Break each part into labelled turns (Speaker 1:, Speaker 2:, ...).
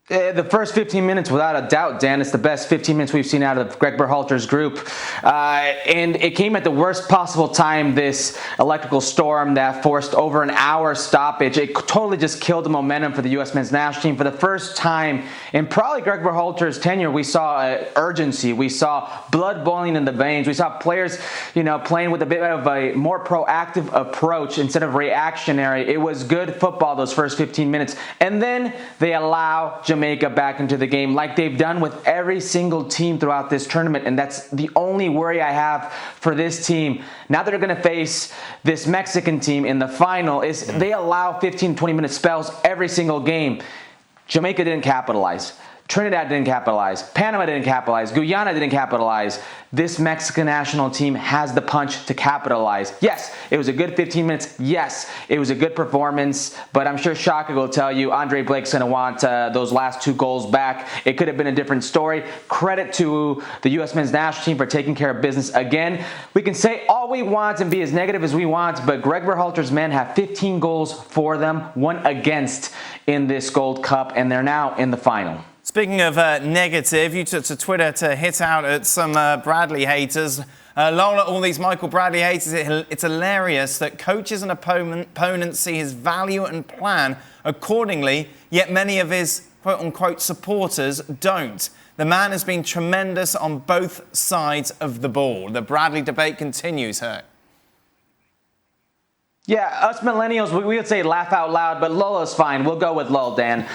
Speaker 1: The first 15 minutes, without a doubt, Dan, it's the best 15 minutes we've seen out of Gregg Berhalter's group. And it came at the worst possible time, this electrical storm that forced over an hour stoppage. It totally just killed the momentum for the U.S. men's national team. For the first time in probably Gregg Berhalter's tenure, we saw urgency. We saw blood boiling in the veins. We saw players, playing with a bit of a more proactive approach instead of reactionary. It was good football those first 15 minutes. And then they allow Jamaica back into the game like they've done with every single team throughout this tournament, and that's the only worry I have for this team. Now that they're going to face this Mexican team in the final, is they allow 15-20 minute spells every single game. Jamaica didn't capitalize. Trinidad didn't capitalize. Panama didn't capitalize. Guyana didn't capitalize. This Mexican national team has the punch to capitalize. Yes, it was a good 15 minutes. Yes, it was a good performance. But I'm sure Shaka will tell you Andre Blake's going to want those last 2 goals back. It could have been a different story. Credit to the U.S. men's national team for taking care of business again. We can say all we want and be as negative as we want, but Gregg Berhalter's men have 15 goals for them, 1 against in this Gold Cup, and they're now in the final.
Speaker 2: Speaking of negative, you took to Twitter to hit out at some Bradley haters. Lol, all these Michael Bradley haters, it's hilarious that coaches and opponents see his value and plan accordingly, yet many of his quote-unquote supporters don't. The man has been tremendous on both sides of the ball. The Bradley debate continues, Herc.
Speaker 1: Yeah, us millennials, we would say laugh out loud, but Lolo's fine. We'll go with Lol, Dan.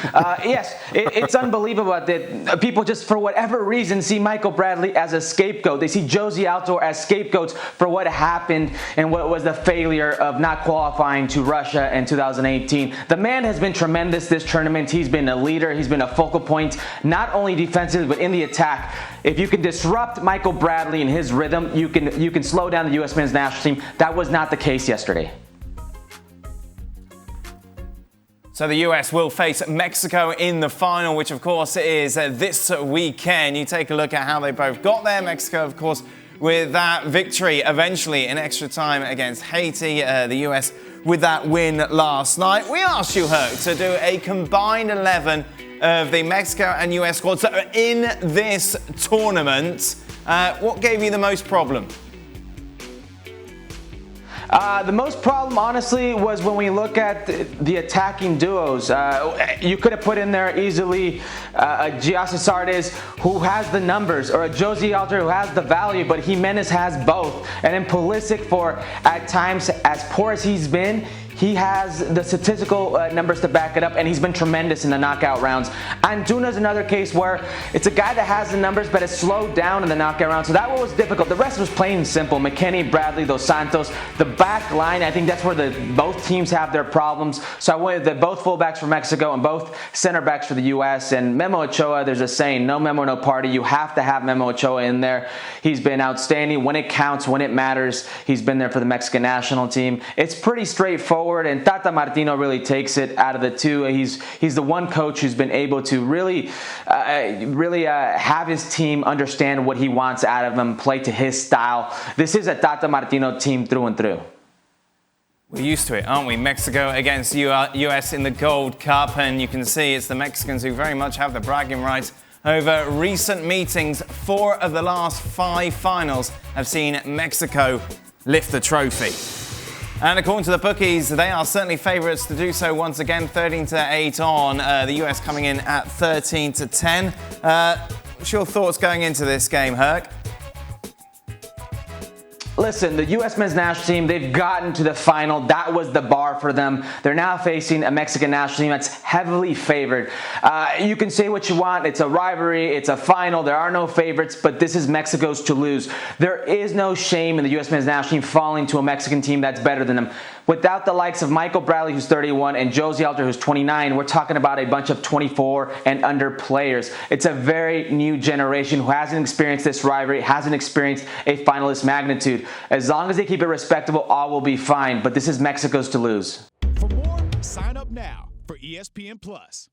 Speaker 1: Yes, it's unbelievable that people just, for whatever reason, see Michael Bradley as a scapegoat. They see Jozy Altidore as scapegoats for what happened and what was the failure of not qualifying to Russia in 2018. The man has been tremendous this tournament. He's been a leader. He's been a focal point, not only defensively, but in the attack. If you can disrupt Michael Bradley and his rhythm, you can slow down the U.S. men's national team. That was not the case yesterday.
Speaker 2: So the US will face Mexico in the final, which of course is this weekend. You take a look at how they both got there. Mexico, of course, with that victory eventually in extra time against Haiti. The US with that win last night. We asked you, Herc, to do a combined 11 of the Mexico and US squads that are in this tournament. What gave you the most problem?
Speaker 1: The most problem, honestly, was when we look at the attacking duos. You could have put in there easily a Giassi Sardes who has the numbers, or a Jozy Altidore who has the value, but Jimenez has both. And then Pulisic, for at times as poor as he's been, he has the statistical numbers to back it up, and he's been tremendous in the knockout rounds. Antuna is another case where it's a guy that has the numbers but has slowed down in the knockout round, so that one was difficult. The rest was plain and simple. McKennie, Bradley, Dos Santos. The back line, I think that's where both teams have their problems. So I went both fullbacks for Mexico and both center backs for the U.S. And Memo Ochoa, there's a saying, no Memo, no party. You have to have Memo Ochoa in there. He's been outstanding when it counts, when it matters. He's been there for the Mexican national team. It's pretty straightforward. And Tata Martino really takes it out of the two. He's the one coach who's been able to really have his team understand what he wants out of them, play to his style. This is a Tata Martino team through and through.
Speaker 2: We're used to it, aren't we? Mexico against US in the Gold Cup, and you can see it's the Mexicans who very much have the bragging rights over recent meetings. 4 of the last 5 finals have seen Mexico lift the trophy. And according to the bookies, they are certainly favourites to do so once again. 13-8 on. The US coming in at 13-10. What's your thoughts going into this game, Herc?
Speaker 1: Listen, the U.S. men's national team, they've gotten to the final. That was the bar for them. They're now facing a Mexican national team that's heavily favored. You can say what you want. It's a rivalry. It's a final. There are no favorites, but this is Mexico's to lose. There is no shame in the U.S. men's national team falling to a Mexican team that's better than them. Without the likes of Michael Bradley, who's 31, and Jozy Altidore, who's 29, we're talking about a bunch of 24 and under players. It's a very new generation who hasn't experienced this rivalry, hasn't experienced a finalist magnitude. As long as they keep it respectable, all will be fine. But this is Mexico's to lose.
Speaker 3: For more, sign up now for ESPN Plus.